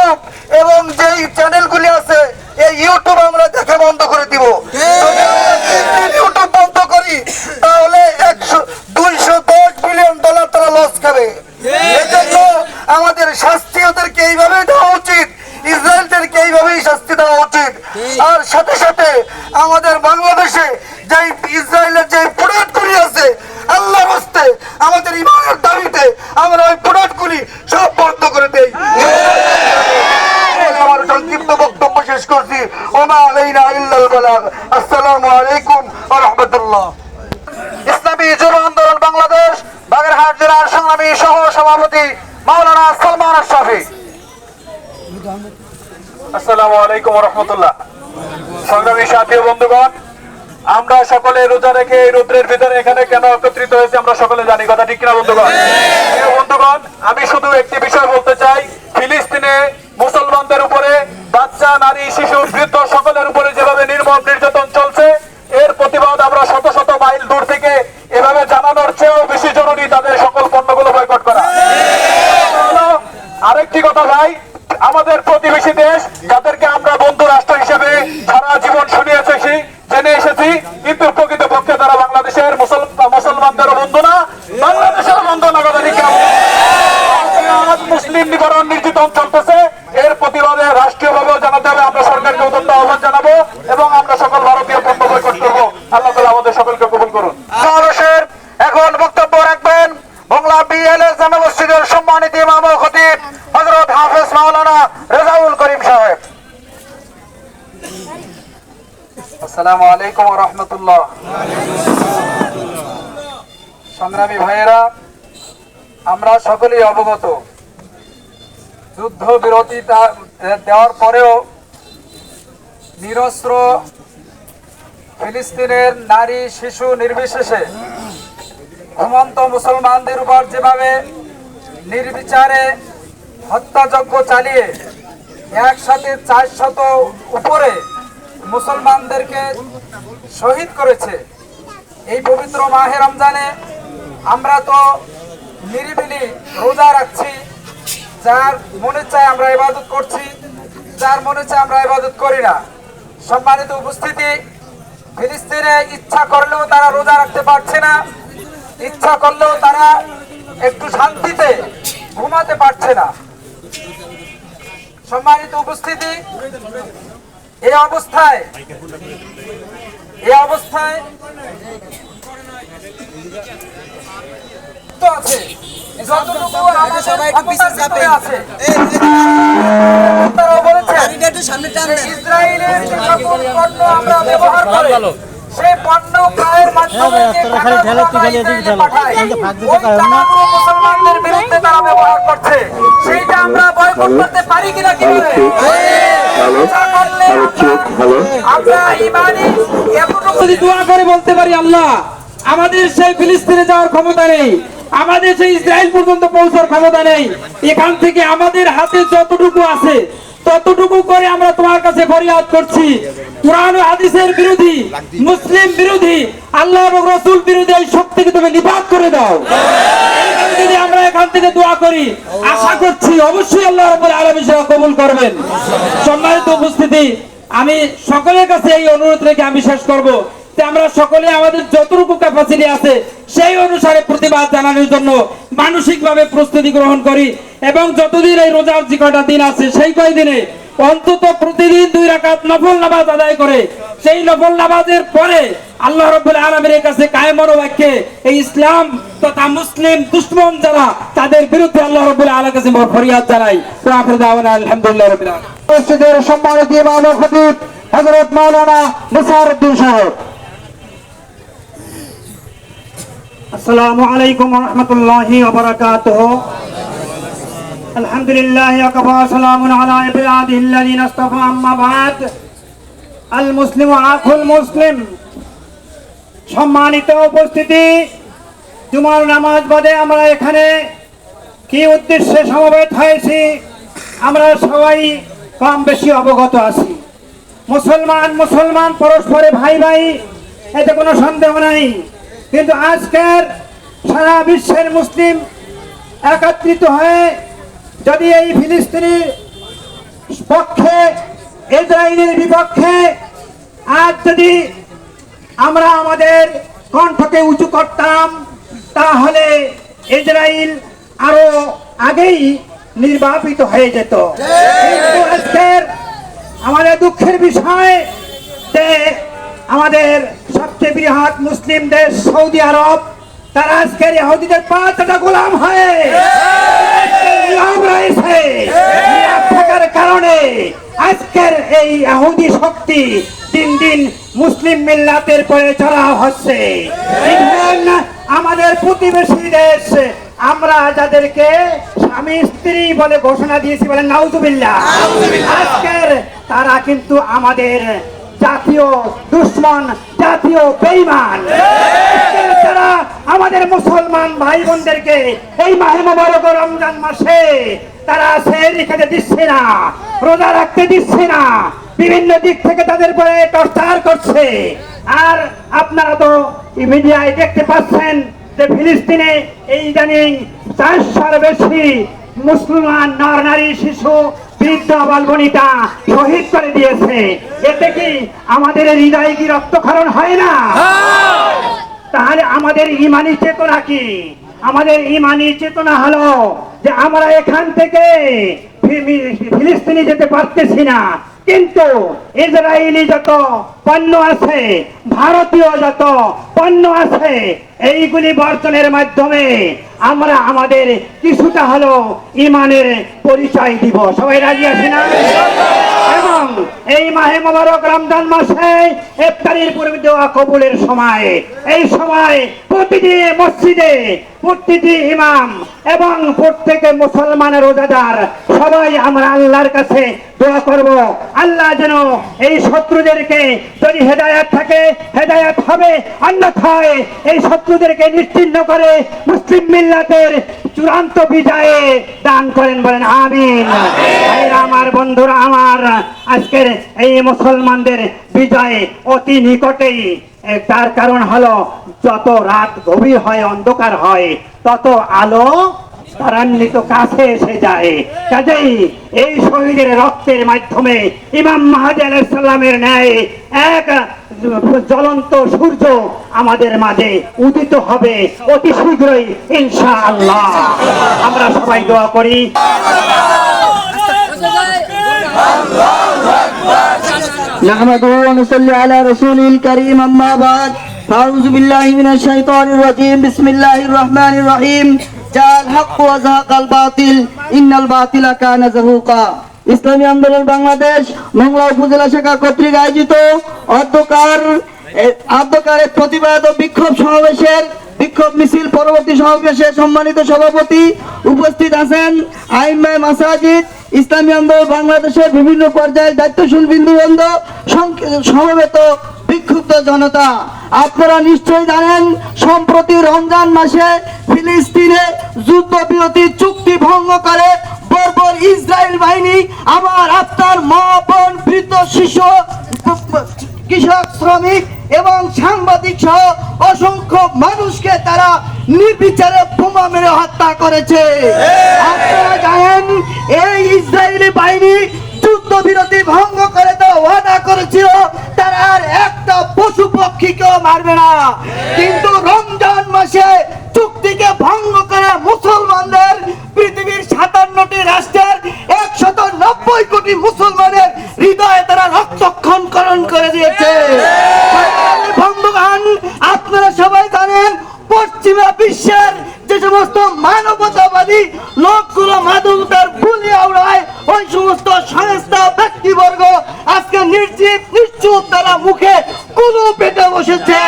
YouTube এবং যেই চ্যানেলগুলি আছে এই ইউটিউব আমরা দেখা বন্ধ করে দিব। ইউটিউব বন্ধ করি তাহলে 210 বিলিয়ন ডলার তারা লস খাবে। এজন্য আমাদের শাস্তি ওদেরকে এইভাবেই দেওয়া উচিত, ইসরায়েলদেরকে এইভাবেই শাস্তি দেওয়া উচিত। আর সাথে সাথে আমাদের বাংলাদেশে যে ইসরায়েলের যে প্রোডাক্টগুলি আছে, আল্লাহর হস্তে আমাদের ইমানের দাবিতে আমরা ওই প্রোডাক্টগুলি সব বন্ধ করে দেই। আমার সংক্ষিপ্ত বক্তব্য শেষ করছি। ওমা আলাইনা ইল্লাল বালাগ। আসসালামু আলাইকুম ওয়া রাহমাতুল্লাহ। ইসলামী যুব আন্দোলন বাংলাদেশ বাগেরহাট জেলার সংগ্রামী সহ সভাপতি মাওলানা সালমান আশরাফি। আসসালামু আলাইকুম ওয়া রাহমাতুল্লাহ। সংগ্রামী সাথী ও বন্ধুগণ, আমরা সকলে রোজা রেখে এই রৌদ্রের ভিতরে এখানে কেন একত্রিত হয়েছে আমরা সকলে জানি, কথা ঠিক কিনা বন্ধুগণ? বন্ধুগণ, আমি শুধু একটি বিষয় বলতে চাই, ফিলিস্তিনে মুসলমানদের উপরে, বাচ্চা, নারী, শিশু, বৃদ্ধ সকলের উপরে যেভাবে নির্মম নির্যাতন চলছে, এর প্রতিবাদ আমরা শত শত মাইল দূর থেকে এভাবে জানানোর চেয়েও বেশি জরুরি তাদের সকল পণ্যগুলো বয়কট করা। আরেকটি কথা ভাই, আমাদের প্রতিবেশী দেশ যাদেরকে আমরা বন্ধু রাষ্ট্র হিসেবে সারা জীবন শুনে এসেছি, জেনে এসেছি, কিন্তু প্রকৃতপক্ষে তারা বাংলাদেশের মুসলমানদের বন্ধু না, বাংলাদেশের বন্ধু না। মুসলিম নিবারণ নির্যাতন চলতেছে, এর প্রতিবাদে রাষ্ট্রীয়ভাবেও জানাতে হবে। আমরা সরকারকে উদ্যত আহ্বান জানাবো এবং আমরা সকল ভারতীয় পণ্য বয়কট করবো। আল্লাহ তাআলা আমাদের সকলকে কবুল করুন। সমাবেশের এখন বক্তব্য রাখবেন বাংলা বিএলএস জামে মসজিদের সম্মানিত ইমাম ও খতিব হযরত হাফেজ মাওলানা রেজাউল করিম সাহেব। আসসালামু আলাইকুম ওয়া রাহমাতুল্লাহ। সংগ্রামী ভাইয়েরা, আমরা সকলেই অবগত, যুদ্ধ বিরতি দেওয়ার পরেও নিরস্ত্র ফিলিস্তিনের নারী, শিশু নির্বিশেষে ঘুমন্ত মুসলমানদের উপর যেভাবে নির্বিচারে হত্যাযজ্ঞ চালিয়ে একসাথে 400 উপরে মুসলমানদেরকে শহীদ করেছে, এই পবিত্র মাহে রমজানে আমরা তো নিরিবিলি রোজা রাখছি, যার মনে চায় আমরা ইবাদত করছি, যার মনে চায় আমরা ইবাদত করি না। সম্মানিত উপস্থিতি, ফিলিস্তিনে ইচ্ছা করলেও তারা রোজা রাখতে পারছে না, ইচ্ছা করলেও তারা একটু শান্তিতে ঘুমাতে পারছে না। সম্মানিত উপস্থিতি, এই অবস্থায় তো আছে যতটুকু আমাদের ক্ষমতার ভিতরে আছে, তারাও বলেছে ইসরায়েলের যে সকল পণ্য আমরা ব্যবহার করি, সেই পণ্য ক্রয়ের মাধ্যমে যে টাকাগুলো আমরা ইসরায়েলে পাঠাই, ওই টাকাগুলো মুসলমানদের বিরুদ্ধে তারা ব্যবহার করছে, সেইটা আমরা বয়কট করতে পারি কিনা? কি বলে আমরা ইমানি এতটুকু দোয়া করে বলতে পারি, আল্লাহ আমাদের সেই ফিলিস্তিনে যাওয়ার ক্ষমতা নেই, আমাদের সেই ইসরায়েল পর্যন্ত পৌঁছার ক্ষমতা নেই, এখান থেকে আমাদের হাতে যতটুকু আছে ততটুকু করে আমরা তোমার কাছে ফরিয়াদ করছি। কুরআন ও হাদিসের বিরোধী, মুসলিম বিরোধী, আল্লাহ এবং রাসূল বিরোধী এই শক্তিকে তুমি নিপাত করে দাও। যদি আমরা এখান থেকে দোয়া করি, আশা করছি অবশ্যই আল্লাহ রাব্বুল আলামিন সেটা কবুল করবেন। সম্মানিত উপস্থিতি, আমি সকলের কাছে এই অনুরোধ রেখে আমি শেষ করব যে আমরা সকলে আমাদের যতটুকু ক্যাপাসিটি আছে সেই অনুসারে প্রতিবাদ জানানোর জন্য মানসিকভাবে প্রস্তুতি গ্রহণ করি এবং যতদিন এই রোজার যে কয়টা দিন আছে সেই কয়দিনে অন্তত প্রতিদিন 2 রাকাত নফল নামাজ আদায় করে সেই নফল নামাজের পরে আল্লাহ রাব্বুল আলামিনের কাছে কায়েম মনোবাক্যে এই ইসলাম তথা মুসলিম দুশমন যারা তাদের বিরুদ্ধে আল্লাহ রাব্বুল আলামিনের কাছে ফরিয়াদ জানাই। ওয়া আখিরু দাওয়ানা আলহামদুলিল্লাহি রাব্বিল আলামিন। মসজিদের সম্মানিত ইমাম ও খতিব হযরত মাওলানা মুসার উদ্দিন সাহেব। আসসালামু আলাইকুম ওয়া রাহমাতুল্লাহি ওয়া বারাকাতুহু। আলহামদুলিল্লাহি ওয়া কাফা, সালামুন আলা ইবাদিহিল্লাযিনা ইসতাফা, আম্মা বা'দ। আল মুসলিমু আখুল মুসলিম। সম্মানিত উপস্থিতি, জুমার নামাজ বাদে আমরা এখানে কি উদ্দেশ্যে সমবেত হয়েছি আমরা সবাই কম বেশি অবগত আছি। মুসলমান পরস্পরে ভাই ভাই, এতে কোনো সন্দেহ নাই। কিন্তু আজকের সারা বিশ্বের মুসলিম একত্রিত হয়ে যদি এই ফিলিস্তিনি পক্ষে, ইসরায়েলের বিপক্ষে আজ যদি আমরা আমাদের কণ্ঠকে উঁচু করতাম তাহলে ইসরায়েল আরো আগেই নির্বাপিত হয়ে যেত। কিন্তু আজকের আমাদের দুঃখের বিষয় যে আমাদের সবচেয়ে বৃহৎ মুসলিম দেশ সৌদি আরব, তারা আজকের ইহুদিদের পাঁচটা গোলাম হয়ে নিলাম রয়েছে। নিলাম থাকার কারণে আজকের এই ইহুদি শক্তি দিন দিন মুসলিম মিল্লাতের পরে চড়াও হচ্ছে। ইভেন আমাদের প্রতিবেশী দেশ, আমরা যাদেরকে স্বামী স্ত্রী বলে ঘোষণা দিয়েছি, বলে নাউজুবিল্লাহ, আজকের তারা কিন্তু আমাদের জাতীয় দুশ্মন, জাতীয় বেঈমান। তারা আমাদের মুসলমান ভাই বোনদেরকে এই মাহে মোবারক রমজান মাসে তারা সেহরি খেতে দিচ্ছে না, রোজা রাখতে দিচ্ছে না, বিভিন্ন দিক থেকে তাদের উপরে টর্চার করছে। আর আপনারা তো মিডিয়ায় দেখতে পাচ্ছেন যে ফিলিস্তিনে এই ইদানিং 400 বেশি মুসলমান নর নারী শিশু বৃদ্ধ বালবনিতা শহীদ করে দিয়েছে। এতে কি আমাদের হৃদয়ে কি রক্তক্ষরণ হয় না? তাহলে আমাদের ইমানি চেতনা কি? আমাদের ইমানি চেতনা হলো যে আমরা এখান থেকে ফিলিস্তিনি যেতে পারতেছি না, কিন্তু ইসরায়েলি যত পণ্য আছে, ভারতীয় যত পণ্য আছে, এইগুলি বর্জনের মাধ্যমে আমরা আমাদের কিছুটা হলো ইমানের পরিচয় দিব। সবাই রাজি আছে না? এবং এই মাহে মোবারক রমজান মাসে ইফতারির পূর্বে দোয়া কবুলের সময়, এই সময় প্রতিটি মসজিদে প্রতিটি ইমাম এবং প্রত্যেকে মুসলমান রোজাদার সবাই আমরা আল্লাহর কাছে দোয়া করব, আল্লাহ যেন এই শত্রুদেরকে, যদি হেদায়েত থাকে হেদায়েত হবে, অন্যথায় এই শত্রুদেরকে নিশ্চিহ্ন করে মুসলিম মিল্লাতের চূড়ান্ত বিজয়ে দান করেন, বলেন আমিন। আমার বন্ধুরা আমার, আজকের এই মুসলমানদের বিজয় অতি নিকটেই। তার কারণ হলো যত রাত গভীর হয়, অন্ধকার হয়, তত আলো ত্বরান্বিত কাছে এসে যায়। কাজেই এই শহীদের রক্তের মাধ্যমে ইমাম মাহদী আলাইহিস সালামের ন্যায় এক জ্বলন্ত সূর্য আমাদের মাঝে উদিত হবে অতি শীঘ্রই ইনশাআল্লাহ। আমরা সবাই দোয়া করি। نحمده ونصلي على رسوله الكريم أما بعد فأعوذ بالله من الشيطان الرجيم بسم الله الرحمن الرحيم جاء الحق وزهق الباطل إن الباطل كان زهوقا। ইসলামী আন্দোলন বাংলাদেশ মংলা উপজেলা শাখা কর্তৃক আয়োজিত অধ্যকারের প্রতিবাদ ও বিক্ষোভ সমাবেশের বিক্ষোভ মিছিল পরবর্তী সমাবেশে সম্মানিত সভাপতি উপস্থিত আছেন আইম্মায়ে মাসাজিদ, ইসলামী আন্দোলন বাংলাদেশের বিভিন্ন পর্যায়ের দায়িত্বশীল বিন্দুবৃন্দ, সমবেত বিক্ষুব্ধ জনতা। আপনারা নিশ্চয়ই জানেন, সম্প্রতি রমজান মাসে ফিলিস্তিনে যুদ্ধবিরতি চুক্তি ভঙ্গ করে বর্বর ইসরায়েল বাহিনী আমার আপনার মা বোন, বৃদ্ধ, শিশু, কৃষক, শ্রমিক এবং সাংবাদিক সহ অসংখ্য মানুষকে তারা নির্বিচারে বোমা মেরে হত্যা করেছে। আপনারা জানেন, এই ইসরায়েলি বাহিনী যুদ্ধবিরতি ভঙ্গ করে তো ওয়াদা করেছিল তারা আর একটা পশু পক্ষীকেও মারবে না, কিন্তু রমজান মাসে চুক্তিকে ভঙ্গ করে মুসলমানদের পৃথিবীর 57টি রাষ্ট্রের 190 কোটি মুসলমানের হৃদয়ে তারা রক্তক্ষরণ করে দিয়েছে। বন্ধুগণ, আপনারা সবাই জানেন, পশ্চিমা বিশ্বের যে সমস্ত মানবতাবাদী লোকগুলো মানবতার বুলি আওড়ায়, ওই সমস্ত সংস্থা ব্যক্তিবর্গ আজকে নিশ্চুপ তারা মুখে কুলু পেটে বসেছে।